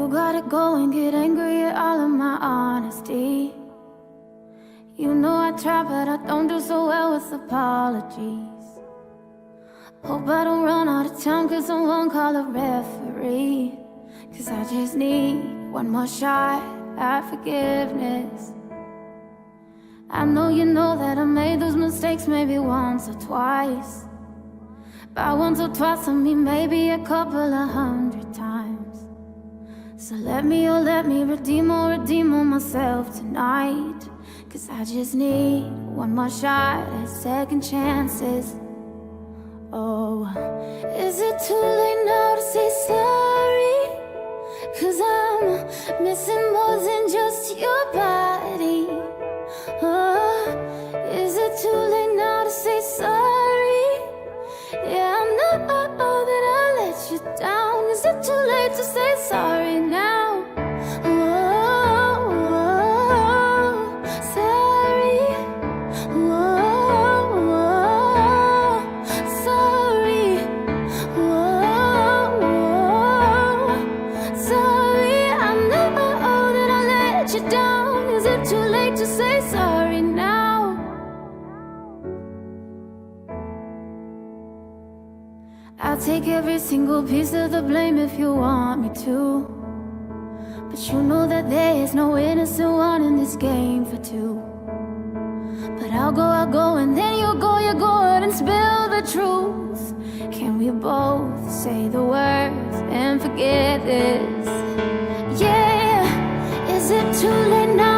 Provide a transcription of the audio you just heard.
You gotta go and get angry at all of my honesty. You know I try, but I don't do so well with apologies. Hope I don't run out of time, cause someone call a referee. Cause I just need one more shot at forgiveness. I know you know that I made those mistakes maybe once or twice. By once or twice I mean maybe a couple of 100 times. So let me redeem on myself tonight. Cause I just need one more shot at second chances. Oh, is it too late now to say sorry? Cause I'm missing more than just your body. Oh, is it too late now to say sorry? Yeah, I know that I let you down. Is it too late to say sorry now? Oh, sorry. Oh, sorry. Oh, sorry. I know that I let you down. Is it too late to say sorry now? I'll take every single piece of the blame if you want me to. But you know that there is no innocent one in this game for two. But I'll go, and then you go ahead and spill the truth. Can we both say the words and forget this? Yeah, is it too late now?